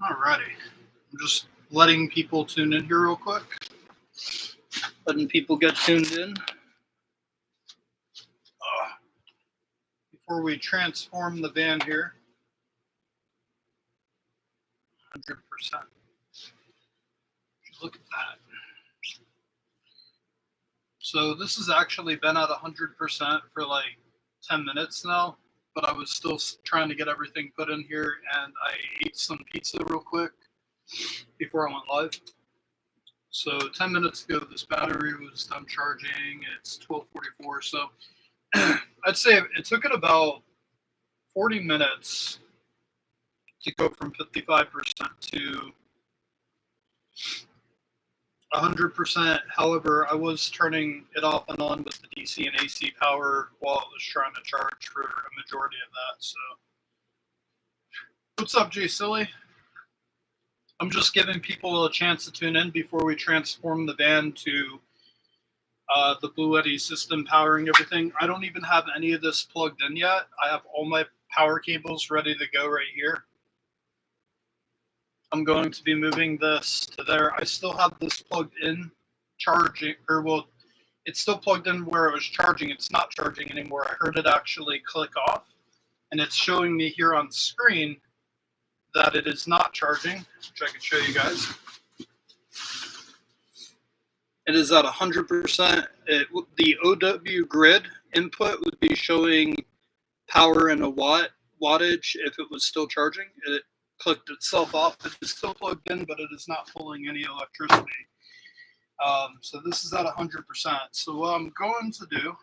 Alrighty. I'm just letting people tune in here real quick. Letting people get tuned in. Before we transform the van here. 100%. Look at that. So this has actually been at 100% for like 10 minutes now, but I was still trying to get everything put in here, and I ate some pizza real quick before I went live. So 10 minutes ago, this battery was done charging. It's 12:44, so I'd say it took it about 40 minutes to go from 55% to 100%. However, I was turning it off and on with the DC and AC power while it was trying to charge for a majority of that. So, what's up, Jay Silly? I'm just giving people a chance to tune in before we transform the van to the Bluetti system powering everything. I don't even have any of this plugged in yet. I have all my power cables ready to go right here. I'm going to be moving this to there. I still have this plugged in charging, or well, it's still plugged in where it was charging. It's not charging anymore. I heard it actually click off, and it's showing me here on screen that it is not charging, which I can show you guys. It is at 100%. The OW grid input would be showing power in a wattage if it was still charging. It clicked itself off. It is still plugged in, but it is not pulling any electricity. So this is at 100%. So what I'm going to do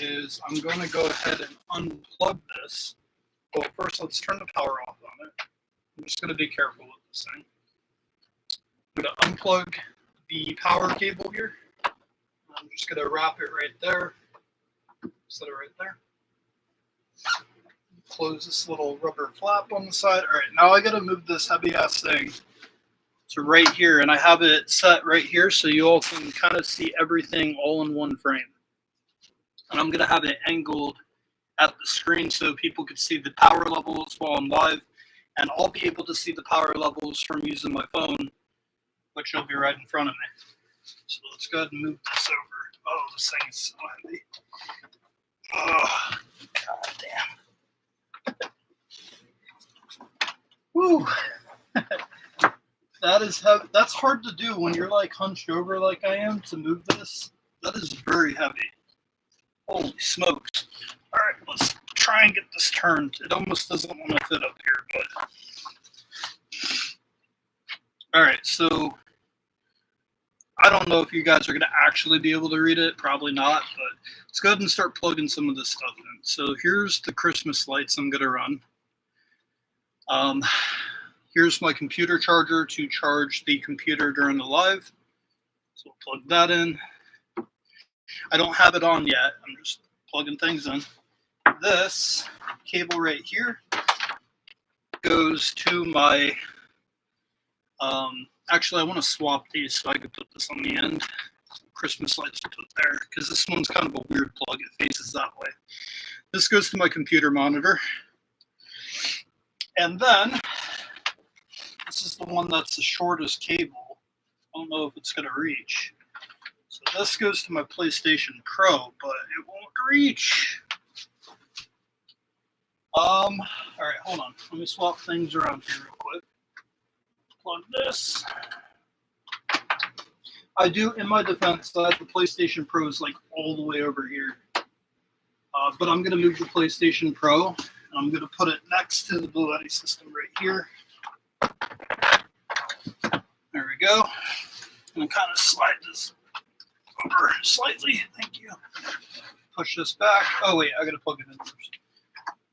is I'm going to go ahead and unplug this. Well, first let's turn the power off on it. I'm just going to be careful with this thing. I'm going to unplug the power cable here. I'm just going to wrap it right there. Set it right there. Close this little rubber flap on the side. All right, now I got to move this heavy ass thing to right here, and I have it set right here so you all can kind of see everything all in one frame. And I'm going to have it angled at the screen so people can see the power levels while I'm live, and I'll be able to see the power levels from using my phone, which will be right in front of me. So let's go ahead and move this over. Oh, this thing is so heavy. Oh, god damn. Woo. That's hard to do when you're like hunched over like I am to move this. That is very heavy. Holy smokes. All right, let's try and get this turned. It almost doesn't want to fit up here, but all right, so I don't know if you guys are going to actually be able to read it. Probably not, but let's go ahead and start plugging some of this stuff in. So here's the Christmas lights I'm going to run. Here's my computer charger to charge the computer during the live. So we'll plug that in. I don't have it on yet. I'm just plugging things in. This cable right here goes to my, actually I want to swap these so I could put this on the end. Christmas lights to put there, because this one's kind of a weird plug. It faces that way. This goes to my computer monitor. And then, this is the one that's the shortest cable. I don't know if it's going to reach. So this goes to my PlayStation Pro, but it won't reach. All right, hold on. Let me swap things around here real quick. Plug this. I do, in my defense, I have the PlayStation Pros like all the way over here. But I'm going to move the PlayStation Pro, and I'm going to put it next to the Bluetti system right here. There we go. And kind of slide this over slightly. Thank you. Push this back. Oh, wait, I got to plug it in first.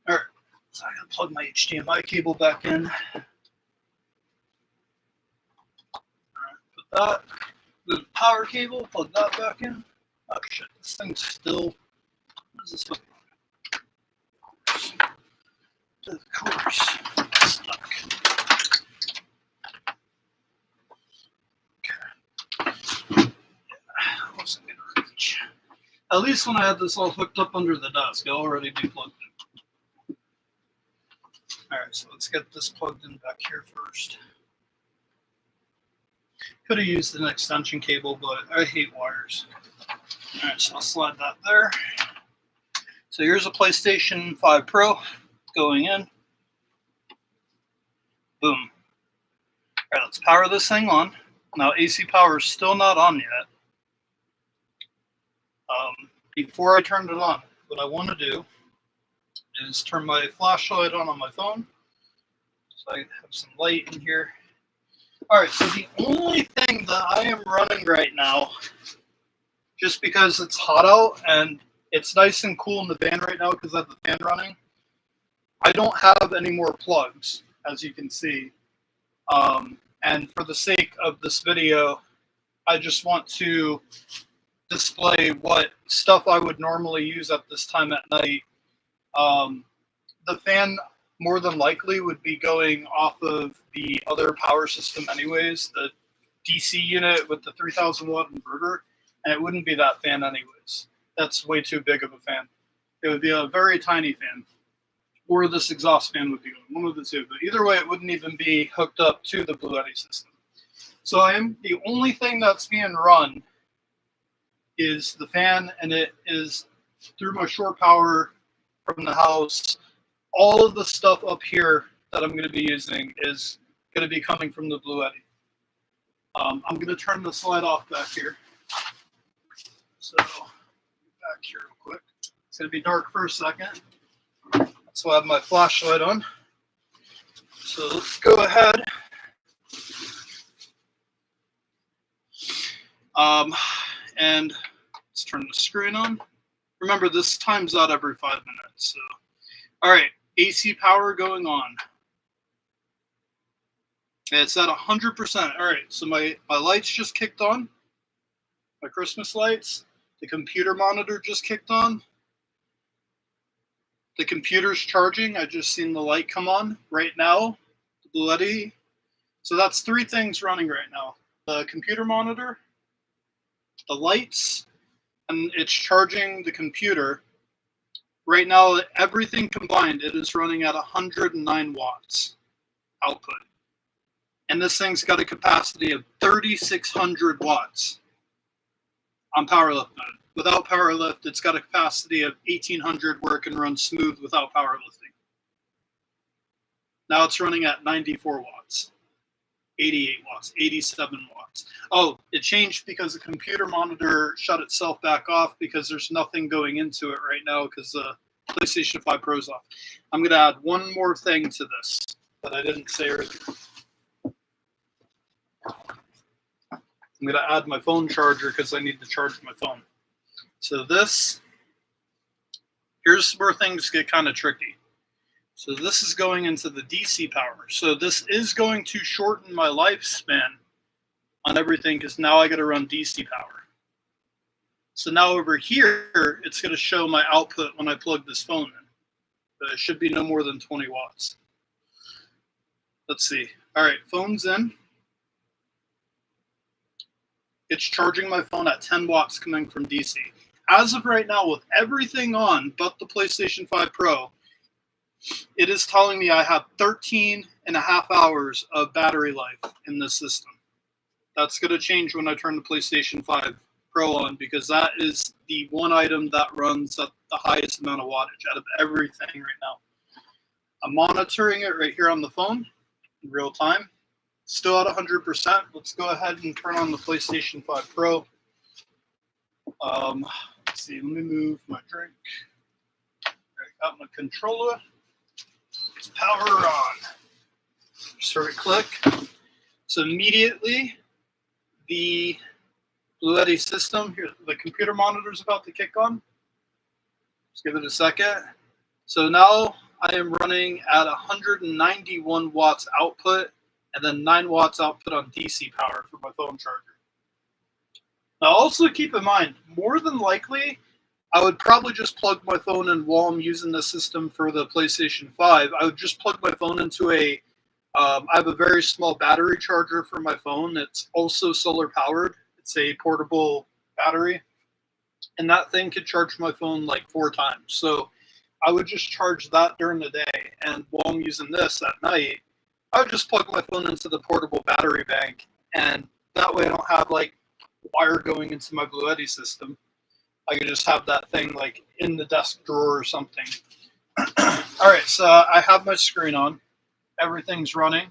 All right, so I got to plug my HDMI cable back in. All right, put that. The power cable, plug that back in. Oh shit, this thing's still. What is this one? Of course, stuck. Okay. Yeah, I wasn't gonna reach. At least when I had this all hooked up under the desk, it already be plugged in. All right, so let's get this plugged in back here first. Could have used an extension cable, but I hate wires. All right, so I'll slide that there. So here's a PlayStation 5 Pro going in. Boom. All right, let's power this thing on. Now AC power is still not on yet. Before I turned it on, what I want to do is turn my flashlight on my phone. So I have some light in here. All right, so the only thing that I am running right now, just because it's hot out and it's nice and cool in the van right now because I have the fan running, I don't have any more plugs, as you can see. And for the sake of this video, I just want to display what stuff I would normally use at this time at night. The fan more than likely would be going off of the other power system anyways, the DC unit with the 3000 watt inverter, and it wouldn't be that fan anyways. That's way too big of a fan. It would be a very tiny fan, or this exhaust fan would be going, one of the two. But either way, it wouldn't even be hooked up to the Bluetti system. So the only thing that's being run is the fan, and it is through my shore power from the house. All of the stuff up here that I'm going to be using is going to be coming from the Bluetti. I'm going to turn this light off back here. So back here real quick. It's going to be dark for a second. So I have my flashlight on. So let's go ahead. And let's turn the screen on. Remember, this times out every 5 minutes. So, all right, AC power going on. It's at 100%. All right, so my lights just kicked on. My Christmas lights. The computer monitor just kicked on. The computer's charging. I just seen the light come on right now. The Bluetti. So that's 3 things running right now. The computer monitor, the lights, and it's charging the computer. Right now, everything combined, it is running at 109 watts output. And this thing's got a capacity of 3,600 watts on power lift mode. Without power lift, it's got a capacity of 1,800 where it can run smooth without power lifting. Now it's running at 94 watts, 88 watts, 87 watts. Oh, it changed because the computer monitor shut itself back off because there's nothing going into it right now because the PlayStation 5 Pro's off. I'm going to add one more thing to this that I didn't say earlier. I'm going to add my phone charger because I need to charge my phone. So here's where things get kind of tricky. So this is going into the DC power. So this is going to shorten my lifespan on everything because now I got to run DC power. So now over here, it's going to show my output when I plug this phone in. But it should be no more than 20 watts. Let's see. All right, phone's in. It's charging my phone at 10 watts coming from DC. As of right now, with everything on but the PlayStation 5 Pro, it is telling me I have 13 and a half hours of battery life in this system. That's going to change when I turn the PlayStation 5 Pro on because that is the one item that runs at the highest amount of wattage out of everything right now. I'm monitoring it right here on the phone in real time. Still at 100%. Let's go ahead and turn on the PlayStation 5 Pro. Let's see. Let me move my drink. I got my controller. Let's power on. Just click. So immediately, the Bluetti system here, the computer monitor is about to kick on. Just give it a second. So now I am running at 191 watts output. And then 9 watts output on DC power for my phone charger. Now also keep in mind, more than likely, I would probably just plug my phone in while I'm using the system for the PlayStation 5. I would just plug my phone into I have a very small battery charger for my phone. It's also solar powered. It's a portable battery. and that thing could charge my phone like 4 times. So I would just charge that during the day, and while I'm using this at night, I would just plug my phone into the portable battery bank, and that way I don't have like wire going into my Bluetti system. I could just have that thing like in the desk drawer or something. All right, so I have my screen on. Everything's running.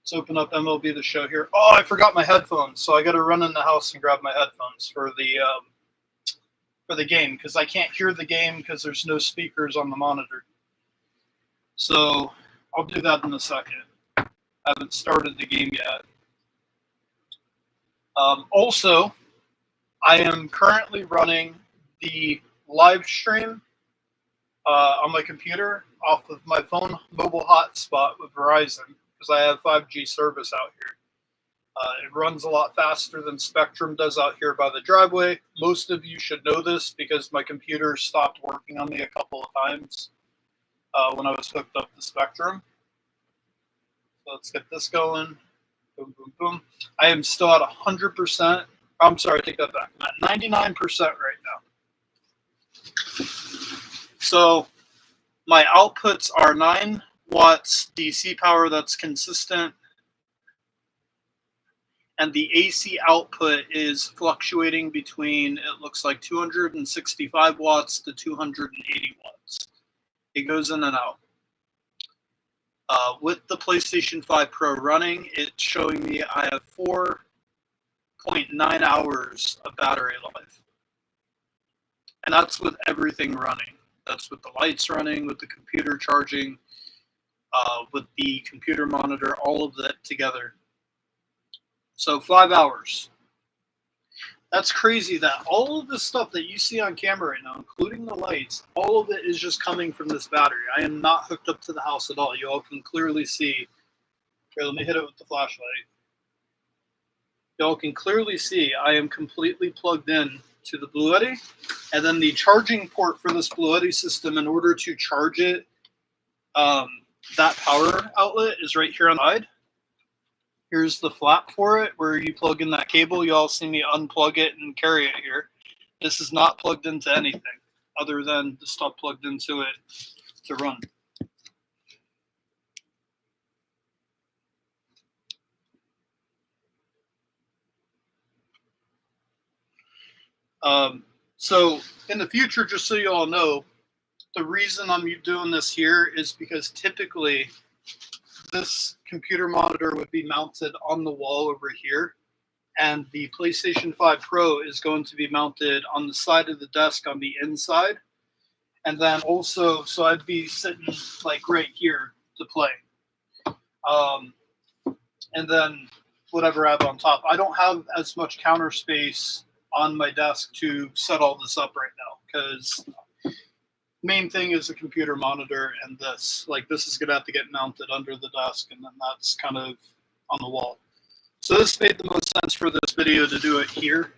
Let's open up MLB The Show here. Oh, I forgot my headphones, so I got to run in the house and grab my headphones for the game because I can't hear the game because there's no speakers on the monitor. So I'll do that in a second. I haven't started the game yet. Also, I am currently running the live stream on my computer off of my phone mobile hotspot with Verizon because I have 5G service out here. It runs a lot faster than Spectrum does out here by the driveway. Most of you should know this because my computer stopped working on me a couple of times when I was hooked up to Spectrum. So let's get this going. Boom, boom, boom. I am still at 100%. I'm sorry, I take that back. I'm at 99% right now. So my outputs are 9 watts DC power that's consistent, and the AC output is fluctuating between, it looks like 265 watts to 280 watts. It goes in and out. With the PlayStation 5 Pro running, it's showing me I have 4.9 hours of battery life. And that's with everything running. That's with the lights running, with the computer charging, with the computer monitor, all of that together. So 5 hours. That's crazy that all of this stuff that you see on camera right now, including the lights, all of it is just coming from this battery. I am not hooked up to the house at all. You all can clearly see. Here, let me hit it with the flashlight. You all can clearly see I am completely plugged in to the Bluetti. And then the charging port for this Bluetti system, in order to charge it, that power outlet is right here on the side. Here's the flap for it where you plug in that cable. You all see me unplug it and carry it here. This is not plugged into anything other than the stuff plugged into it to run. So in the future, just so you all know, the reason I'm doing this here is because typically this computer monitor would be mounted on the wall over here, and the PlayStation 5 Pro is going to be mounted on the side of the desk on the inside. And then also, so I'd be sitting like right here to play. And then whatever I have on top. I don't have as much counter space on my desk to set all this up right now because main thing is the computer monitor and this. Like this is gonna have to get mounted under the desk, and then that's kind of on the wall. So this made the most sense for this video to do it here,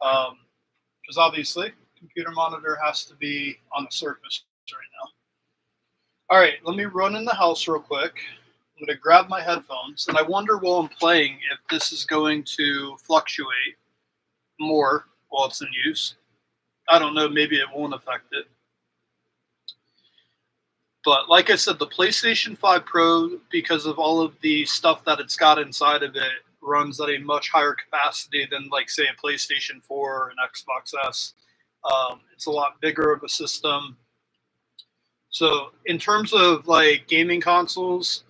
because obviously computer monitor has to be on the surface right now. All right, let me run in the house real quick. I'm gonna grab my headphones, and I wonder while I'm playing if this is going to fluctuate more while it's in use. I don't know, maybe it won't affect it. But like I said, the PlayStation 5 Pro, because of all of the stuff that it's got inside of it, runs at a much higher capacity than, like, say, a PlayStation 4 or an Xbox S. It's a lot bigger of a system. So in terms of, like, gaming consoles,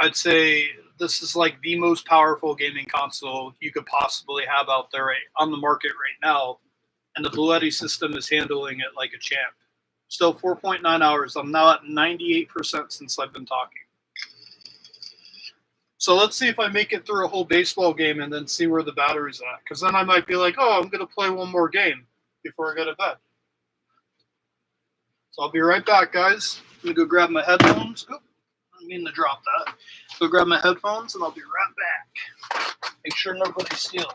I'd say this is, like, the most powerful gaming console you could possibly have out there on the market right now. And the Bluetti system is handling it like a champ. Still 4.9 hours. I'm now at 98% since I've been talking. So let's see if I make it through a whole baseball game and then see where the battery's at. Because then I might be like, oh, I'm going to play one more game before I go to bed. So I'll be right back, guys. I'm going to go grab my headphones. Oh, I didn't mean to drop that. Go grab my headphones and I'll be right back. Make sure nobody steals.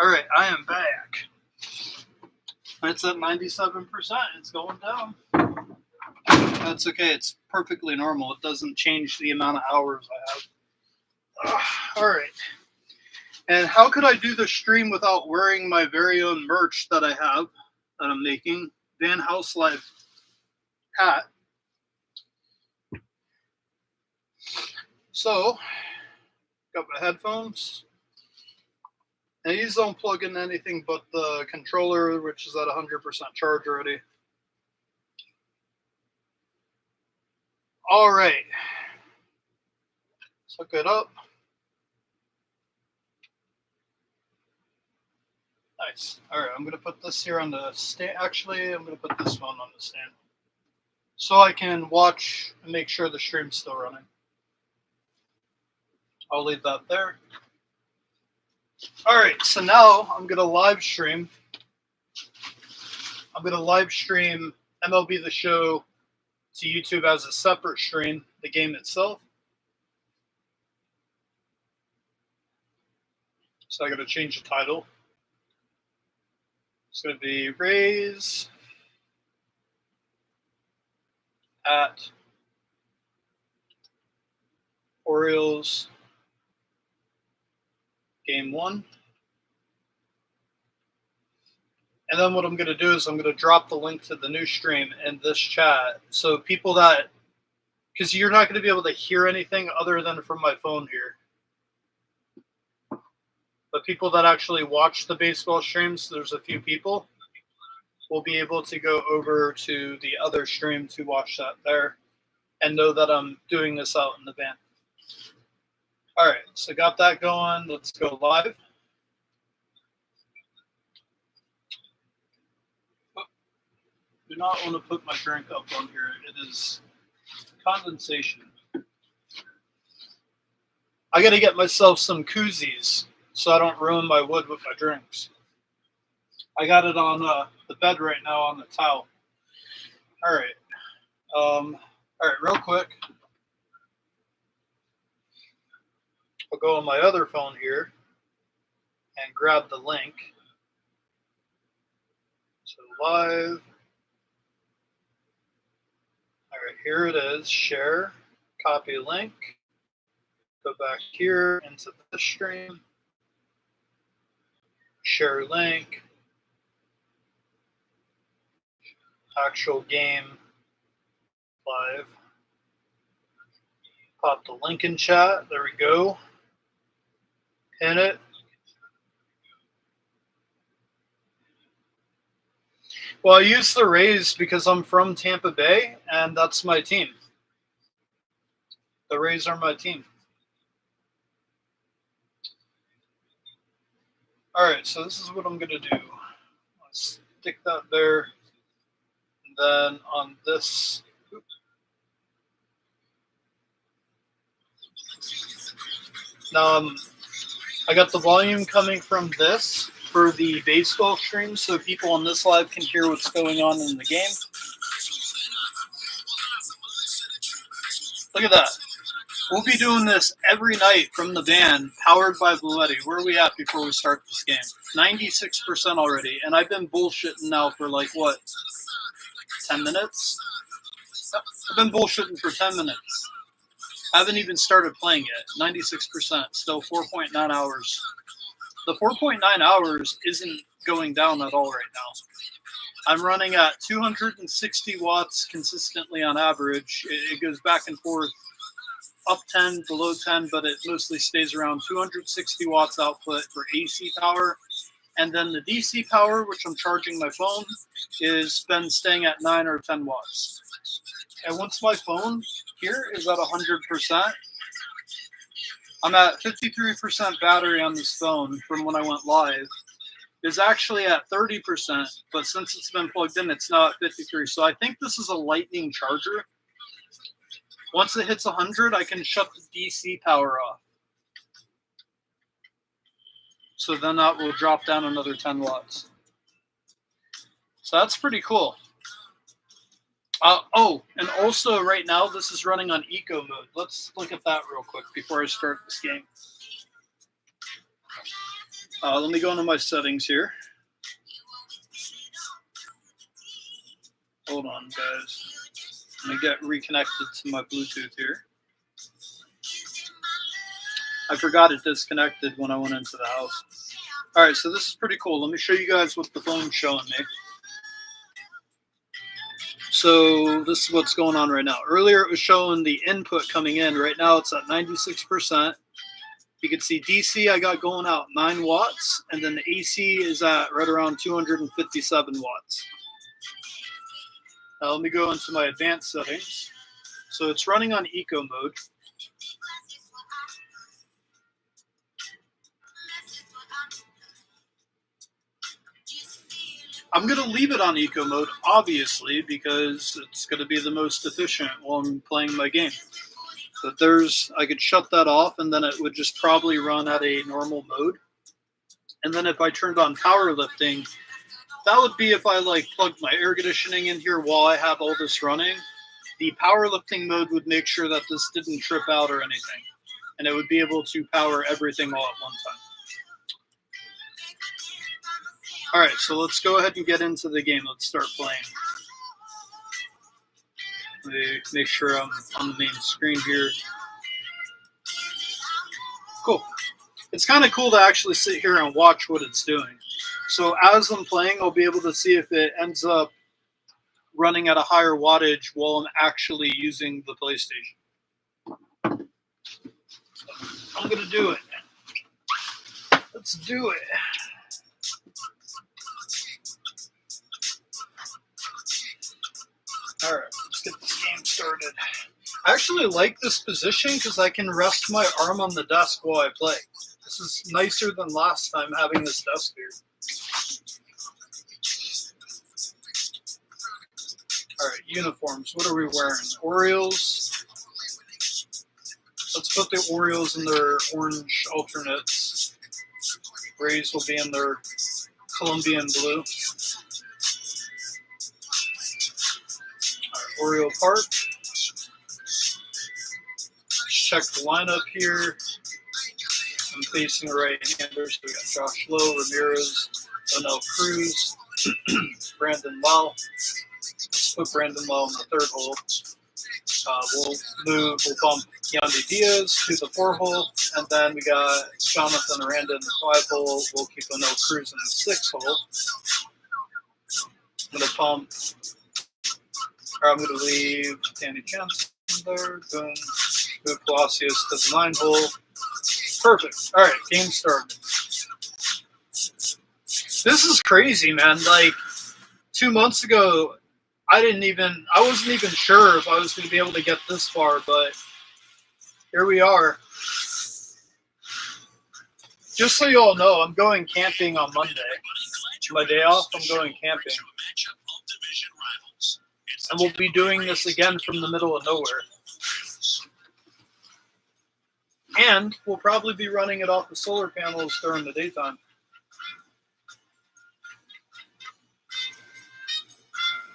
All right, I am back. It's at 97%. It's going down. That's okay. It's perfectly normal. It doesn't change the amount of hours I have. All right. And how could I do the stream without wearing my very own merch that I have, that I'm making? Van House Life hat. So, got my headphones. And these don't plug in anything but the controller, which is at 100% charge already. All right. Let's hook it up. Nice. All right, I'm going to put this here on the stand. Actually, I'm going to put this one on the stand so I can watch and make sure the stream's still running. I'll leave that there. All right, so now I'm going to live stream. I'm going to live stream MLB The Show to YouTube as a separate stream, the game itself. So I got to change the title. It's going to be Rays at Orioles Game 1. And then what I'm going to do is I'm going to drop the link to the new stream in this chat. So people that, because you're not going to be able to hear anything other than from my phone here. But people that actually watch the baseball streams, there's a few people, will be able to go over to the other stream to watch that there and know that I'm doing this out in the van. All right, so got that going. Let's go live. Do not want to put my drink up on here. It is condensation. I got to get myself some koozies so I don't ruin my wood with my drinks. I got it on the bed right now on the towel. All right. All right, real quick. I'll go on my other phone here and grab the link. So live. All right, here it is. Share, copy link. Go back here into the stream. Share link. Actual game live. Pop the link in chat. There we go. Pin it. Well, I use the Rays because I'm from Tampa Bay, and that's my team. The Rays are my team. All right, so this is what I'm going to do. Let's stick that there. And then on this, now I got the volume coming from this for the baseball stream so people on this live can hear what's going on in the game. Look at that. We'll be doing this every night from the van, powered by Bluetti. Where are we at before we start this game? 96% already. And I've been bullshitting now for like, what, 10 minutes? I've been bullshitting for 10 minutes. I haven't even started playing yet. 96%. Still 4.9 hours. The 4.9 hours isn't going down at all right now. I'm running at 260 watts consistently on average. It goes back and forth, up 10, below 10, but it mostly stays around 260 watts output for AC power. And then the DC power, which I'm charging my phone, is been staying at 9 or 10 watts. And once my phone here is at 100%, I'm at 53% battery on this phone from when I went live. It's actually at 30%, but since it's been plugged in, it's now at 53. So I think this is a lightning charger. Once it hits 100, I can shut the DC power off. So then that will drop down another 10 watts. So that's pretty cool. Oh, and also right now this is running on eco mode. Let's look at that real quick before I start this game. Let me go into my settings here. Hold on, guys. Let me get reconnected to my Bluetooth here. I forgot it disconnected when I went into the house. All right, so this is pretty cool. Let me show you guys what the phone's showing me. So this is what's going on right now. Earlier it was showing the input coming in. Right now it's at 96%. You can see DC I got going out 9 watts, and then the AC is at right around 257 watts. Now let me go into my advanced settings. So it's running on eco mode. I'm going to leave it on eco mode, obviously, because it's going to be the most efficient while I'm playing my game. But I could shut that off, and then it would just probably run at a normal mode. And then if I turned on powerlifting, that would be if I plugged my air conditioning in here while I have all this running. The powerlifting mode would make sure that this didn't trip out or anything, and it would be able to power everything all at one time. All right, so let's go ahead and get into the game. Let's start playing. Let me make sure I'm on the main screen here. Cool. It's kind of cool to actually sit here and watch what it's doing. So as I'm playing, I'll be able to see if it ends up running at a higher wattage while I'm actually using the PlayStation. So I'm going to do it. Let's do it. All right, let's get this game started. I actually like this position because I can rest my arm on the desk while I play. This is nicer than last time having this desk here. All right, uniforms. What are we wearing? Orioles. Let's put the Orioles in their orange alternates. Rays will be in their Colombian blue. Oriole Park. Let's check the lineup here. I'm facing a right-hander, so we got Josh Lowe, Ramirez, Donnell Cruz, Brandon Lau. Let's put Brandon Lau in the third hole. We'll bump Yandy Diaz to the 4 hole, and then we got Jonathan Aranda in the 5 hole. We'll keep Donnell Cruz in the 6 hole. I'm going to leave Danny Johnson there. Boom. Move Palacios to the 9 hole. Perfect. All right, game started. This is crazy, man. 2 months ago, I wasn't even sure if I was going to be able to get this far, but here we are. Just so you all know, I'm going camping on Monday. My day off, I'm going camping. And we'll be doing this again from the middle of nowhere. And we'll probably be running it off the solar panels during the daytime.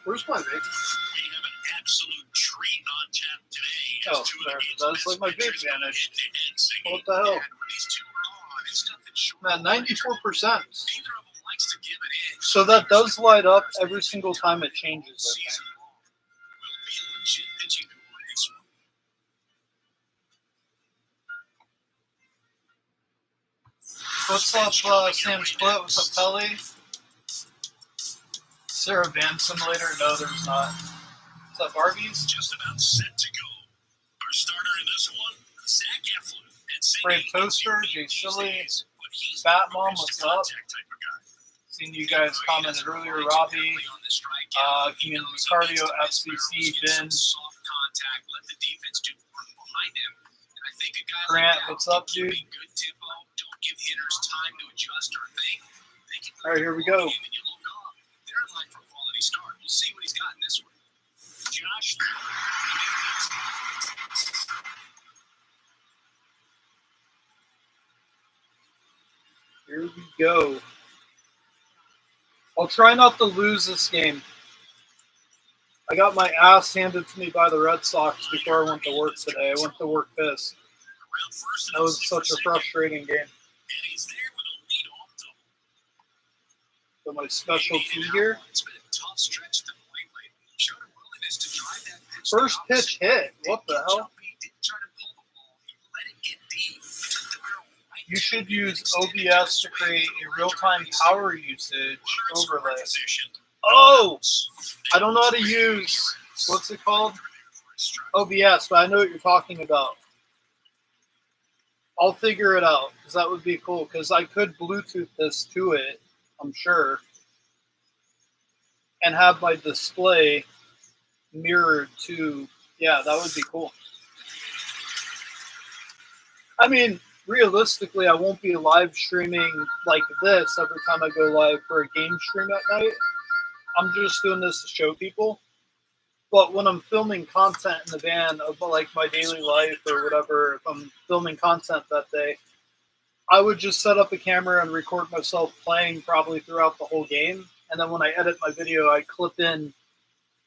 Where's my vape? We have an absolute treat on tap today. Oh, there it is. That's like my vape vanished. What the hell? Man, 94%. So that does light up every single time it changes, I think. What's up, Sam Split? What's up, Telly? Is there a van simulator? No, there's not. What's up, Arby's? Just about set to go. Our starter in this one, Zach Eflin. Ray Toaster, Jay Chili, Batmom, what's up? Seen you guys commented earlier, Robbie, Community Cardio, FCC, Ben, Grant, what's up, dude? All right, here we go. Here we go. I'll try not to lose this game. I got my ass handed to me by the Red Sox before I went to work today. I went to work pissed. That was such a frustrating game. So my special key here. First pitch hit. What the hell? You should use OBS to create a real-time power usage overlay. Oh! I don't know how to use, what's it called? OBS, but I know what you're talking about. I'll figure it out, because that would be cool, because I could Bluetooth this to it, I'm sure, and have my display mirrored to, yeah, that would be cool. I mean, realistically, I won't be live streaming like this every time I go live for a game stream at night. I'm just doing this to show people. But when I'm filming content in the van of like my daily life or whatever, if I'm filming content that day, I would just set up a camera and record myself playing probably throughout the whole game. And then when I edit my video, I clip in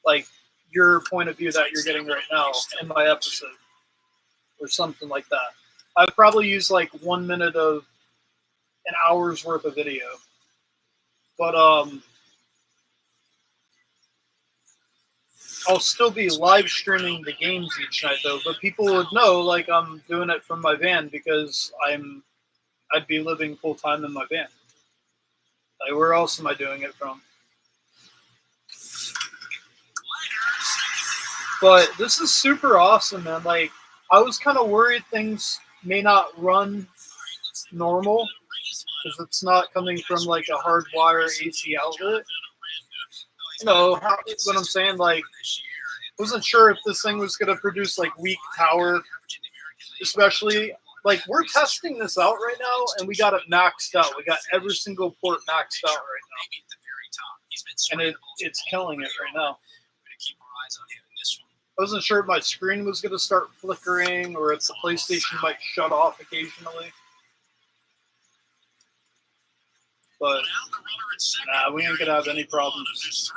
like your point of view that you're getting right now in my episode or something like that. I'd probably use like 1 minute of an hour's worth of video. But I'll still be live streaming the games each night though, but people would know like I'm doing it from my van because I'd be living full time in my van. Like where else am I doing it from? But this is super awesome, man. Like I was kind of worried things may not run normal because it's not coming from like a hardwire AC outlet. You know what I'm saying? Like, wasn't sure if this thing was going to produce like weak power, especially like we're testing this out right now and we got it maxed out. We got every single port maxed out right now, and it's killing it right now. I wasn't sure if my screen was going to start flickering or if the PlayStation might shut off occasionally. But nah, we ain't going to have any problems.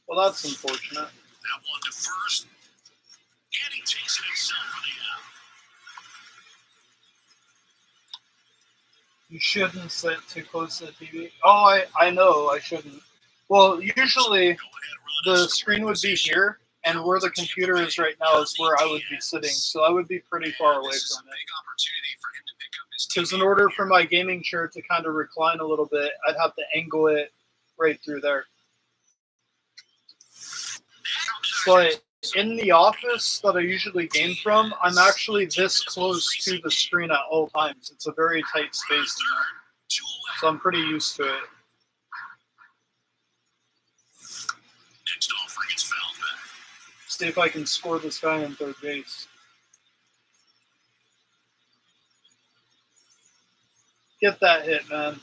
Well, that's unfortunate. You shouldn't sit too close to the TV. Oh, I know I shouldn't. Well, usually the screen would be here, and where the computer is right now is where I would be sitting, so I would be pretty far away from it. Because in order for my gaming chair to kind of recline a little bit, I'd have to angle it right through there. But in the office that I usually game from, I'm actually this close to the screen at all times. It's a very tight space in there, so I'm pretty used to it. See if I can score this guy in third base. Get that hit, man.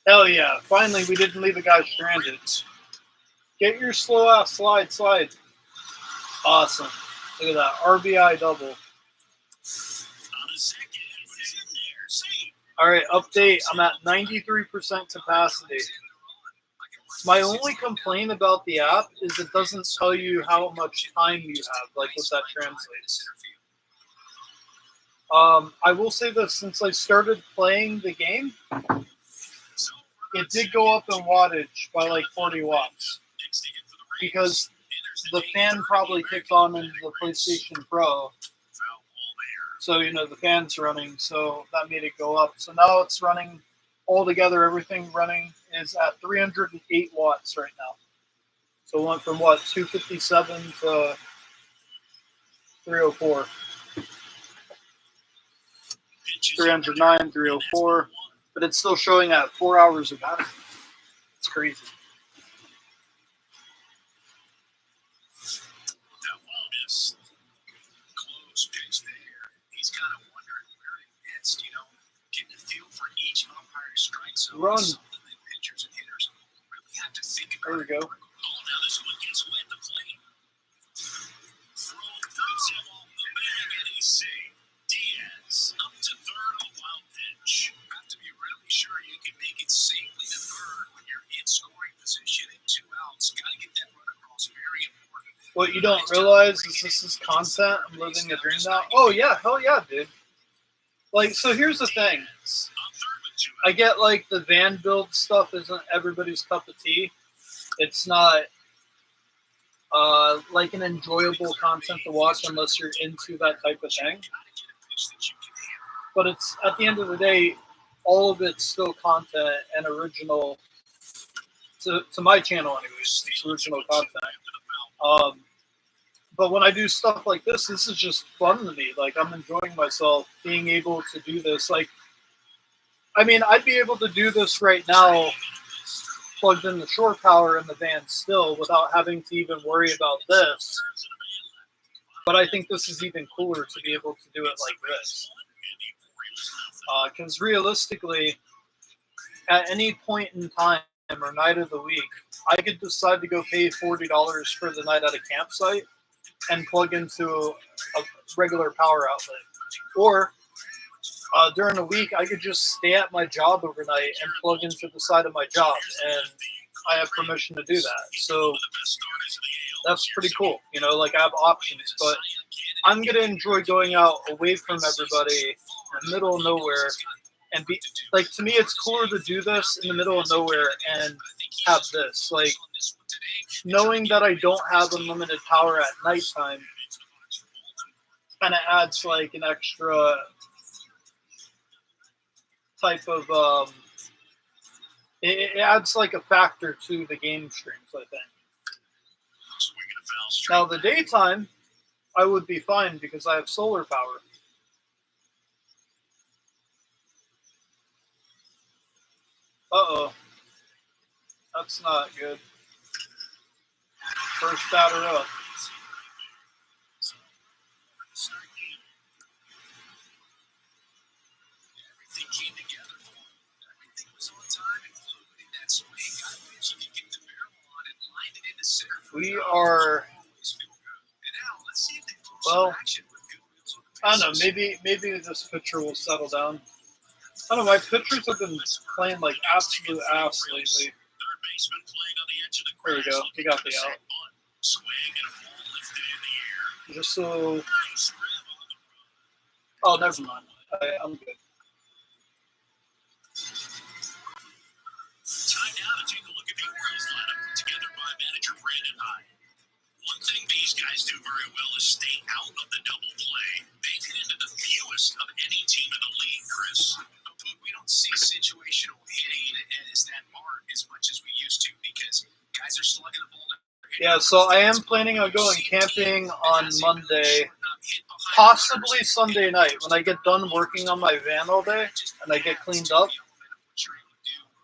Hell yeah. Finally, we didn't leave a guy stranded. Get your slow ass slide. Awesome. Look at that. RBI double. All right, update. I'm at 93% capacity. My only complaint about the app is it doesn't tell you how much time you have, like what that translates. I will say this, since I started playing the game, it did go up in wattage by like 40 watts. Because the fan probably kicked on in the PlayStation Pro. So, you know, the fan's running, so that made it go up. So now it's running altogether, everything running is at 308 watts right now. So it went from what, 257 to 304. 309, 304. But it's still showing at 4 hours of battery. It's crazy. Run. There we go. What you don't realize is this is content. I'm living a dream now. Oh yeah, hell yeah, dude. Like, so here's the thing. I get like the van build stuff isn't everybody's cup of tea. It's not like an enjoyable content to watch unless you're into that type of thing. But it's at the end of the day, all of it's still content and original to my channel, anyways. It's original content. But when I do stuff like this is just fun to me. Like, I'm enjoying myself being able to do this. Like, I mean, I'd be able to do this right now, plugged in the shore power in the van still, without having to even worry about this. But I think this is even cooler to be able to do it like this. Because realistically, at any point in time or night of the week, I could decide to go pay $40 for the night at a campsite and plug into a regular power outlet. Or during the week, I could just stay at my job overnight and plug into the side of my job, and I have permission to do that. So that's pretty cool. You know, like, I have options, but I'm going to enjoy going out away from everybody in the middle of nowhere and be like, to me, it's cooler to do this in the middle of nowhere and have this. Like, knowing that I don't have unlimited power at nighttime kind of adds like an extra type of it adds like a factor to the game streams, I think. Now the daytime I would be fine because I have solar power. Uh-oh. That's not good. First batter up. We are, well, I don't know, maybe this pitcher will settle down. I don't know, my pitchers have been playing like absolute ass lately. There we go, he got the out. Just so, oh, never mind, I'm good. Time now to take a look at the Orioles lineup put together by manager Brandon Hyde. One thing these guys do very well is stay out of the double play. They get into the fewest of any team in the league, Chris. But we don't see situational hitting as that mark as much as we used to because guys are slugging the ball. Yeah, so I am planning on going camping on Monday, possibly Sunday night. When I get done working on my van all day and I get cleaned up,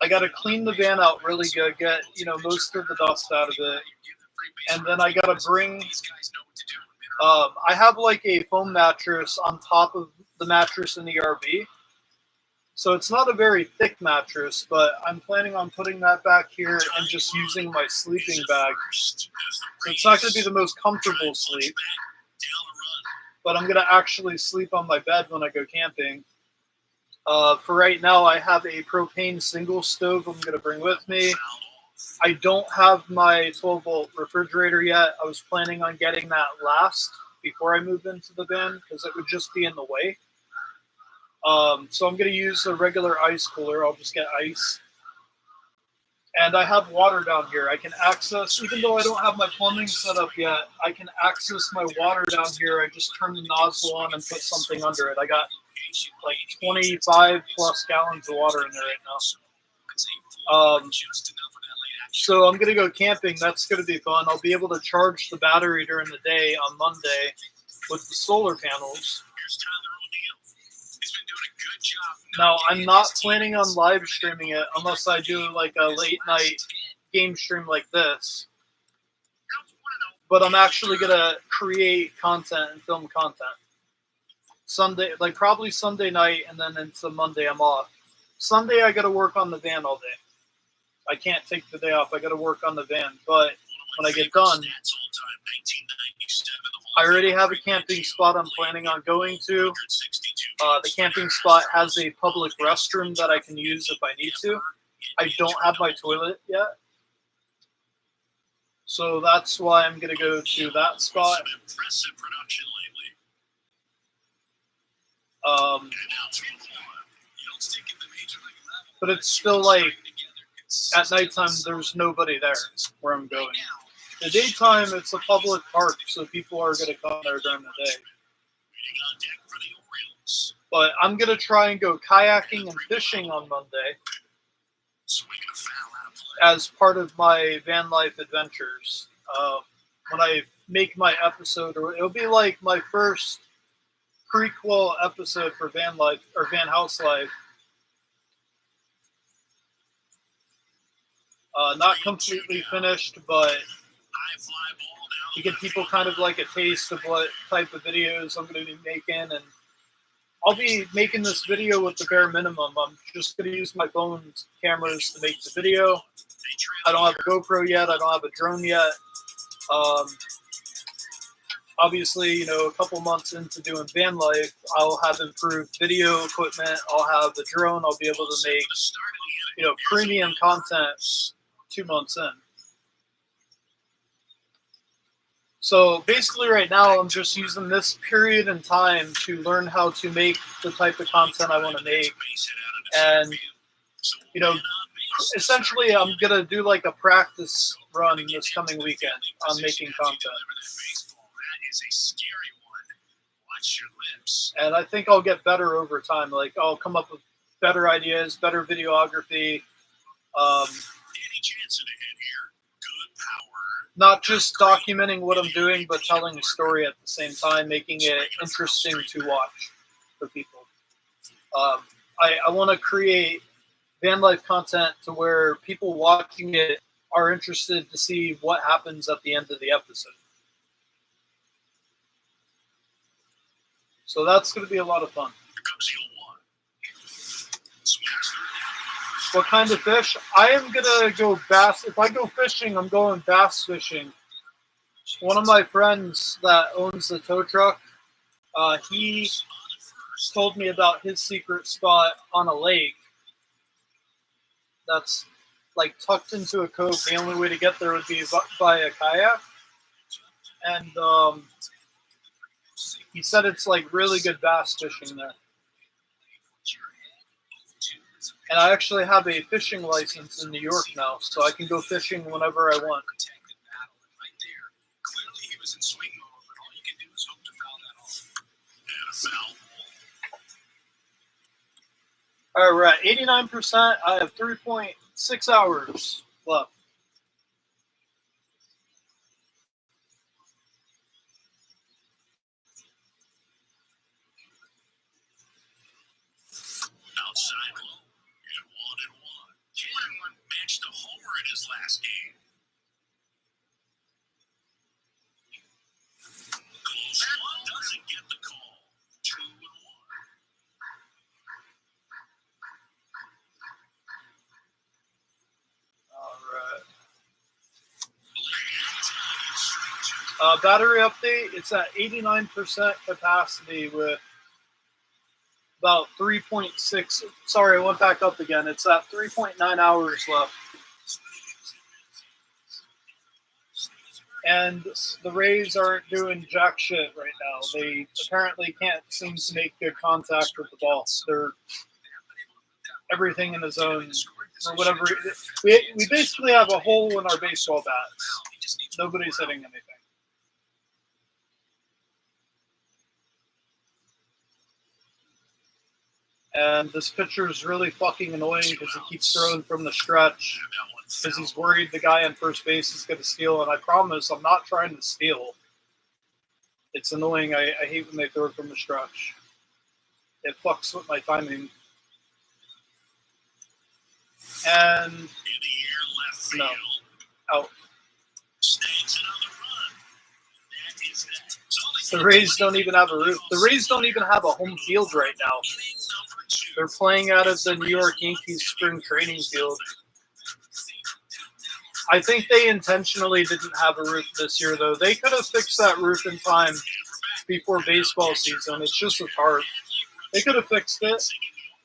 I got to clean the van out really good, get, you know, most of the dust out of it. And then I got to bring, I have like a foam mattress on top of the mattress in the RV. So it's not a very thick mattress, but I'm planning on putting that back here and just using my sleeping bag. So it's not going to be the most comfortable sleep, but I'm going to actually sleep on my bed when I go camping. For right now, I have a propane single stove I'm going to bring with me. I don't have my 12-volt refrigerator yet. I was planning on getting that last before I moved into the van because it would just be in the way. So I'm going to use a regular ice cooler. I'll just get ice. And I have water down here. I can access, even though I don't have my plumbing set up yet, I can access my water down here. I just turn the nozzle on and put something under it. I got like 25 plus gallons of water in there right now. So I'm going to go camping. That's going to be fun. I'll be able to charge the battery during the day on Monday with the solar panels. Now, I'm not planning on live streaming it unless I do like a late night game stream like this. But I'm actually going to create content and film content. Sunday, like probably Sunday night, and then into Monday I'm off. Sunday I got to work on the van all day. I can't take the day off. I got to work on the van. But when I get done, I already have a camping spot I'm planning on going to. The camping spot has a public restroom that I can use if I need to. I don't have my toilet yet. So that's why I'm going to go to that spot. But it's still like at nighttime, there's nobody there where I'm going. The daytime, it's a public park, so people are going to come there during the day. But I'm going to try and go kayaking and fishing on Monday as part of my van life adventures. When I make my episode, or it'll be like my first prequel episode for van life or van house life. Not completely finished, but to give people kind of like a taste of what type of videos I'm going to be making. And I'll be making this video with the bare minimum. I'm just going to use my phone's cameras to make the video. I don't have a GoPro yet. I don't have a drone yet. Obviously, you know, a couple months into doing van life, I'll have improved video equipment. I'll have the drone. I'll be able to make, you know, premium content 2 months in. So basically right now I'm just using this period in time to learn how to make the type of content I want to make. And, you know, essentially I'm going to do like a practice run this coming weekend on making content. And I think I'll get better over time. Like I'll come up with better ideas, better videography. Not just documenting what I'm doing, but telling a story at the same time, making it interesting to watch for people. I want to create van life content to where people watching it are interested to see what happens at the end of the episode. So that's going to be a lot of fun. What kind of fish? I am going to go bass. If I go fishing, I'm going bass fishing. One of my friends that owns the tow truck, he told me about his secret spot on a lake that's like tucked into a cove. The only way to get there would be by a kayak. And he said it's like really good bass fishing there. And I actually have a fishing license in New York now, so I can go fishing whenever I want. All right, we're at 89%. I have 3.6 hours left. Outside low, and 1-1. Jordan matched a homer in his last game. Close one doesn't get the call. 2-1. All right. Battery update. It's at 89% capacity with about 3.6. Sorry, I went back up again. It's at 3.9 hours left. And the Rays aren't doing jack shit right now. They apparently can't seem to make good contact with the ball. They're everything in the zone or whatever. We basically have a hole in our baseball bats. Nobody's hitting anything. And this pitcher is really fucking annoying because he keeps throwing from the stretch because he's worried the guy on first base is going to steal. And I promise I'm not trying to steal. It's annoying. I hate when they throw from the stretch. It fucks with my timing. And no, out. The Rays don't even have a roof. The Rays don't even have a home field right now. They're playing out of the New York Yankees spring training field. I think they intentionally didn't have a roof this year, though. They could have fixed that roof in time before baseball season. It's just a tarp. They could have fixed it.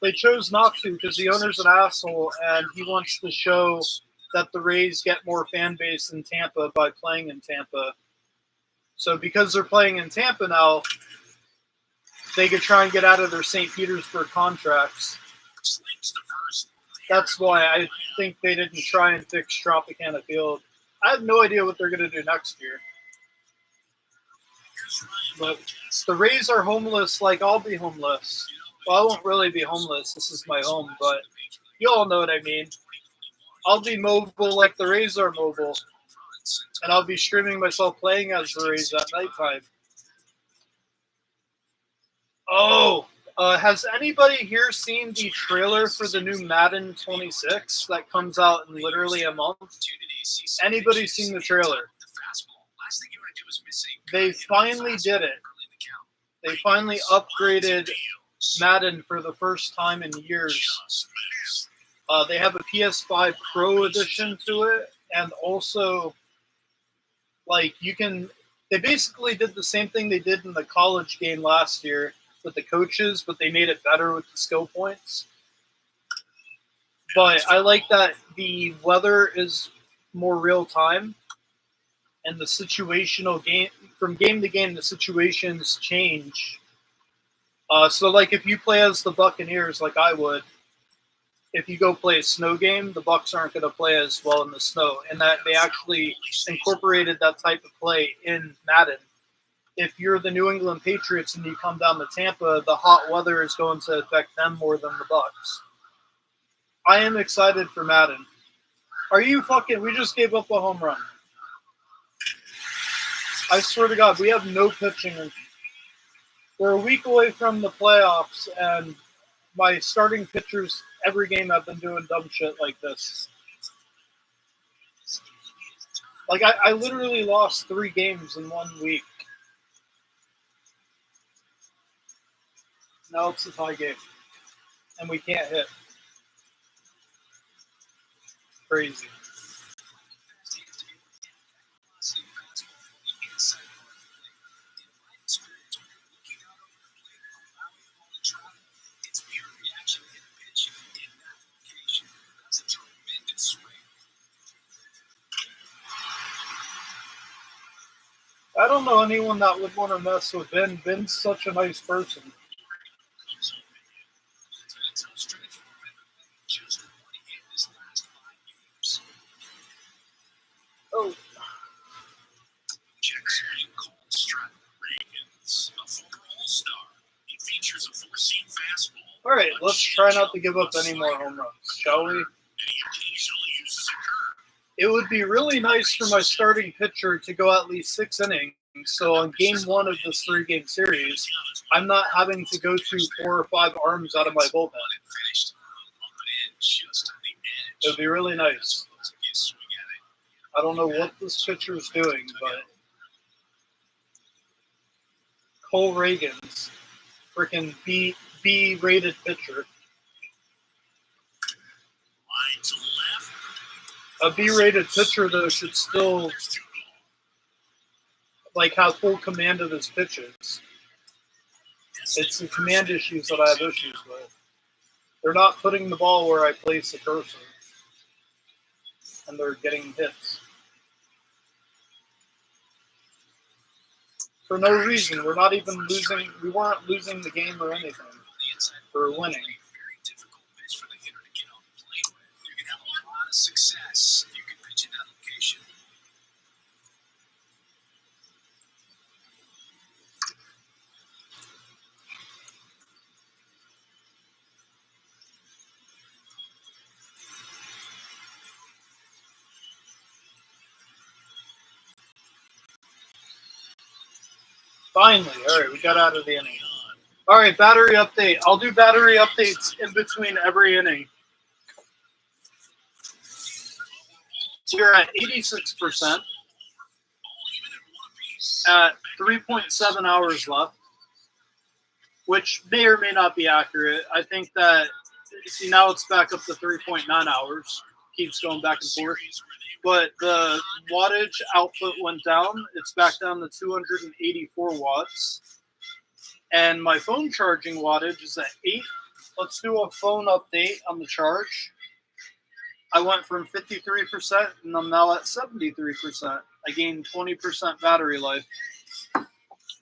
They chose not to because the owner's an asshole, and he wants to show that the Rays get more fan base in Tampa by playing in Tampa. So because they're playing in Tampa now, they could try and get out of their St. Petersburg contracts. That's why I think they didn't try and fix Tropicana Field. I have no idea what they're going to do next year. But the Rays are homeless like I'll be homeless. Well, I won't really be homeless. This is my home, but you all know what I mean. I'll be mobile like the Rays are mobile. And I'll be streaming myself playing as the Rays at nighttime. Oh, has anybody here seen the trailer for the new Madden 26 that comes out in literally a month? Anybody seen the trailer? They finally did it. They finally upgraded Madden for the first time in years. They have a PS5 Pro edition to it, and also, like, you can. They basically did the same thing they did in the college game last year with the coaches, but they made it better with the skill points. But I like that the weather is more real time, and the situational game from game to game, the situations change. So, like, if you play as the Buccaneers, like I would, if you go play a snow game, the Bucs aren't going to play as well in the snow, and that they actually incorporated that type of play in Madden. If you're the New England Patriots and you come down to Tampa, the hot weather is going to affect them more than the Bucs. I am excited for Madden. Are you fucking? We just gave up a home run. I swear to God, we have no pitching. We're a week away from the playoffs, and my starting pitchers every game have been doing dumb shit like this. Like, I literally lost 3 games in 1 week. Now it's a tie game. And we can't hit. Crazy. I don't know anyone that would want to mess with Ben. Ben's such a nice person. Oh. All right, let's try not to give up any more home runs, shall we? It would be really nice for my starting pitcher to go at least 6 innings. So on game 1 of this 3-game series, I'm not having to go to 4 or 5 arms out of my bullpen. It would be really nice. I don't know what this pitcher's doing, but Cole Reagan's freaking B-rated pitcher. A B-rated pitcher, though, should still have full command of his pitches. It's the command issues that I have issues with. They're not putting the ball where I place the cursor, and they're getting hits for no reason. We're not even losing. We weren't losing the game or anything. We're winning. Success if you can pitch in that location. Finally, all right, we got out of the inning. All right, battery update. I'll do battery updates in between every inning. You're at 86%, at 3.7 hours left, which may or may not be accurate. I think that, see, now it's back up to 3.9 hours. Keeps going back and forth. But the wattage output went down. It's back down to 284 watts. And my phone charging wattage is at 8. Let's do a phone update on the charge. I went from 53% and I'm now at 73%. I gained 20% battery life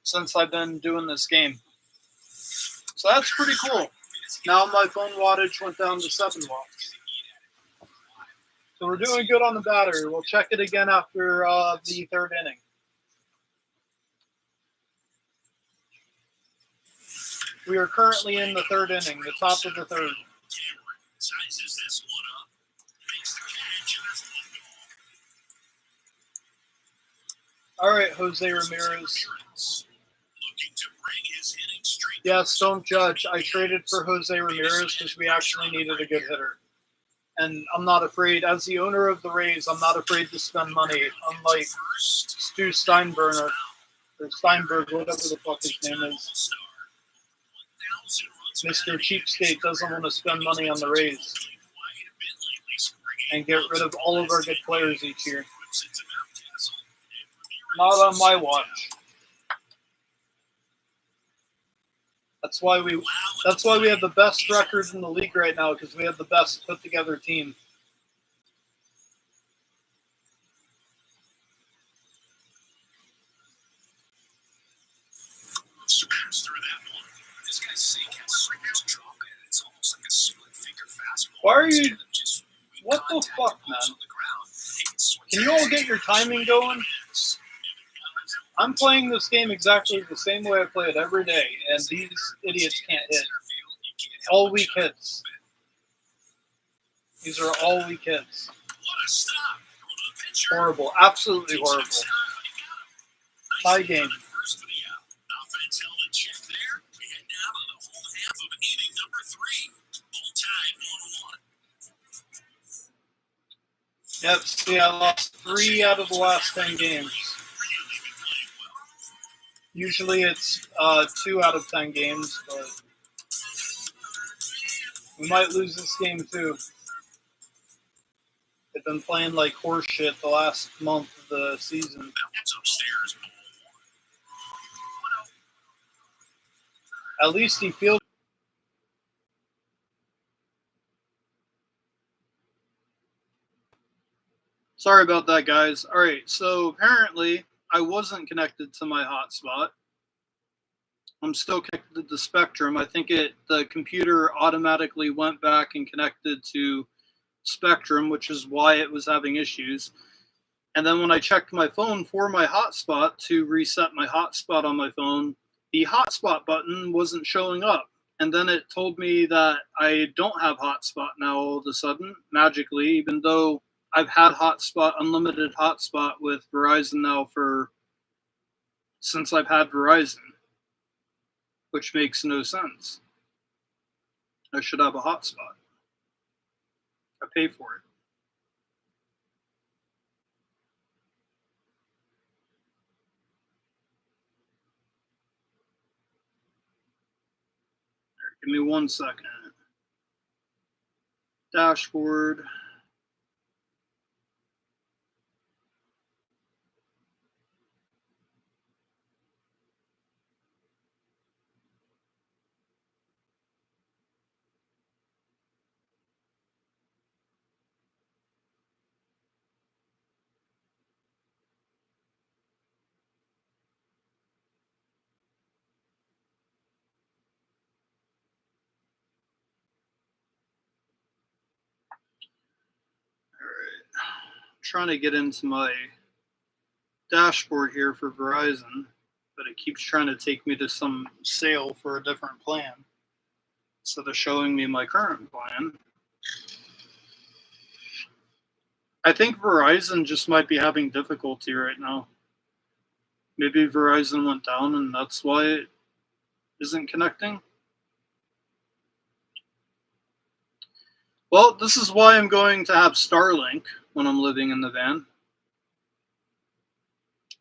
since I've been doing this game. So that's pretty cool. Now my phone wattage went down to 7 watts. So we're doing good on the battery. We'll check it again after the third inning. We are currently in the third inning, the top of the third. Sizes this one up, makes the catch, and there's one All right, Jose Ramirez. looking to bring his hitting streak. Yes, don't judge. I traded for Jose Ramirez because we actually needed a good hitter. And I'm not afraid, as the owner of the Rays, I'm not afraid to spend money, unlike Stu Steinbrenner, or Steinberg, whatever the fuck his name is. Mr. Cheapskate doesn't want to spend money on the Rays and get rid of all of our good players each year. Not on my watch. That's why we have the best record in the league right now, because we have the best put together team. This guy's sink has so much drop in it. It's almost like a split finger fastball. Why are you? What the fuck, man? Can you all get your timing going? I'm playing this game exactly the same way I play it every day, and these idiots can't hit. All weak hits. These are all weak hits. Horrible. Absolutely horrible. Tie game. Yep, see, I lost 3 out of the last 10 games. Usually it's 2 out of 10 games, but we might lose this game too. They've been playing like horse shit the last month of the season. At least he feels. Sorry about that, guys. All right, so apparently I wasn't connected to my hotspot. I'm still connected to Spectrum. I think the computer automatically went back and connected to Spectrum, which is why it was having issues. And then when I checked my phone for my hotspot to reset my hotspot on my phone, the hotspot button wasn't showing up. And then it told me that I don't have hotspot now all of a sudden, magically, even though I've had hotspot, unlimited hotspot with Verizon now since I've had Verizon, which makes no sense. I should have a hotspot. I pay for it. Give me 1 second. Dashboard. Trying to get into my dashboard here for Verizon, but it keeps trying to take me to some sale for a different plan instead of showing me my current plan. I think Verizon just might be having difficulty right now. Maybe Verizon went down and that's why it isn't connecting. Well, this is why I'm going to have Starlink when I'm living in the van.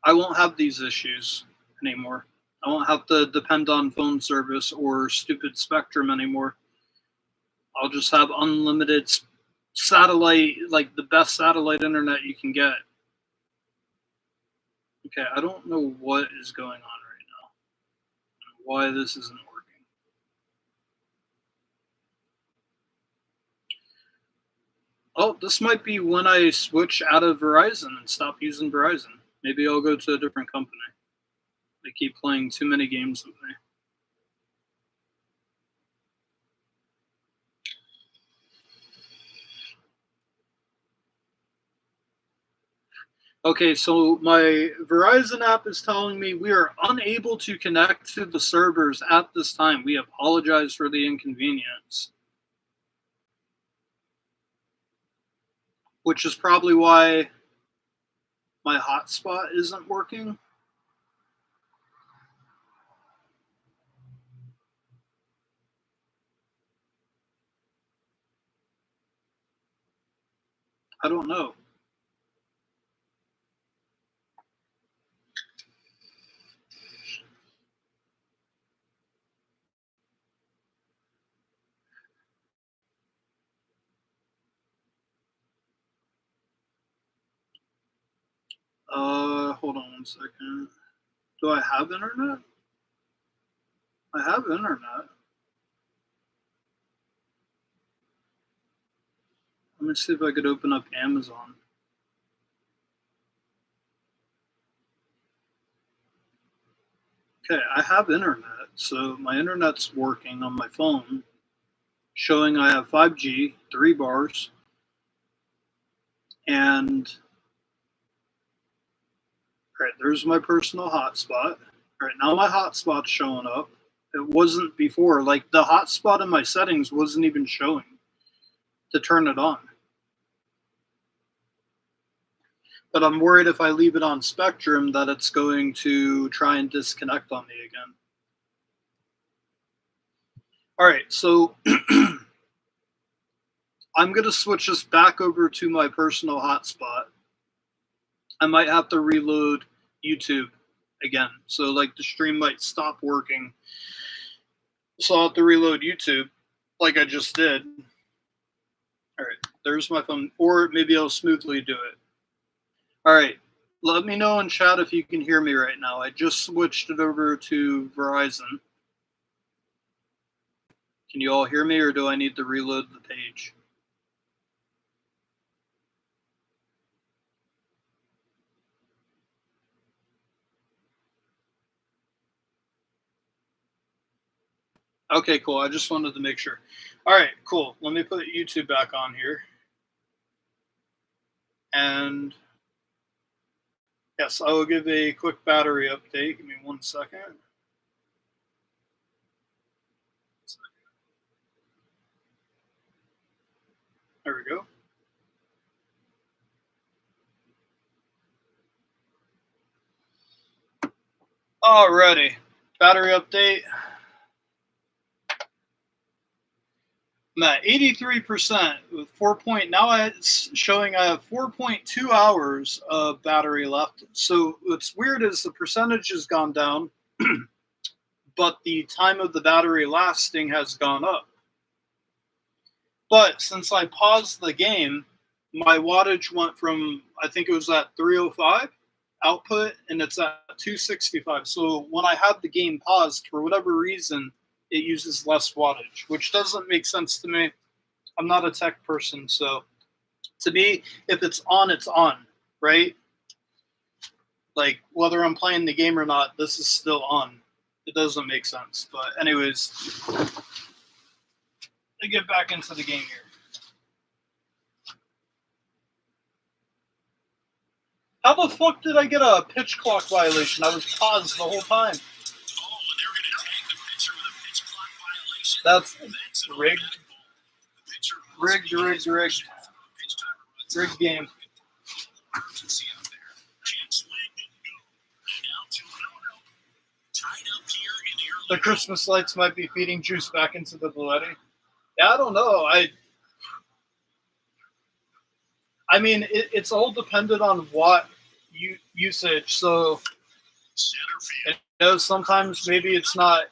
I won't have these issues anymore. I won't have to depend on phone service or stupid Spectrum anymore. I'll just have unlimited satellite, like the best satellite internet you can get. Okay, I don't know what is going on right now. Why this isn't working. Oh, this might be when I switch out of Verizon and stop using Verizon. Maybe I'll go to a different company. They keep playing too many games with me. Okay, so my Verizon app is telling me we are unable to connect to the servers at this time. We apologize for the inconvenience. Which is probably why my hotspot isn't working. I don't know. Hold on one second. Do I have internet? I have internet. Let me see if I could open up Amazon. Okay, I have internet. So my internet's working on my phone, showing I have 5G, 3 bars, and right, there's my personal hotspot. Right now my hotspot's showing up. It wasn't before. Like the hotspot in my settings wasn't even showing to turn it on. But I'm worried if I leave it on Spectrum that it's going to try and disconnect on me again. All right, so I'm going to switch this back over to my personal hotspot. I might have to reload YouTube again. So, like, the stream might stop working. So, I'll have to reload YouTube like I just did. All right, there's my phone. Or maybe I'll smoothly do it. All right, let me know in chat if you can hear me right now. I just switched it over to Verizon. Can you all hear me, or do I need to reload the page? Okay, cool. I just wanted to make sure. All right, cool. Let me put YouTube back on here. And yes, I will give a quick battery update. Give me 1 second. There we go. Alrighty. Battery update. I'm at 83% with 4 point. Now it's showing I have 4.2 hours of battery left. So what's weird is the percentage has gone down, but the time of the battery lasting has gone up. But since I paused the game, my wattage went from, I think it was at 305 output, and it's at 265. So when I have the game paused, for whatever reason, it uses less wattage, which doesn't make sense to me. I'm not a tech person, so to me, if it's on, right? Like whether I'm playing the game or not, this is still on. It doesn't make sense. But anyways, to get back into the game here. How the fuck did I get a pitch clock violation? I was paused the whole time. Oh, and they're going to tag the pitcher with a pitch clock violation. That's an rigged. automatic ball. The pitcher must Rigged be game. Emergency out there. Can't swing and go. Now 2-0. Tied up here in the early The Christmas lights might be feeding juice back into the Bluetti. Yeah, I don't know. I mean, it's all dependent on what usage. So, center field. you know, sometimes maybe it's not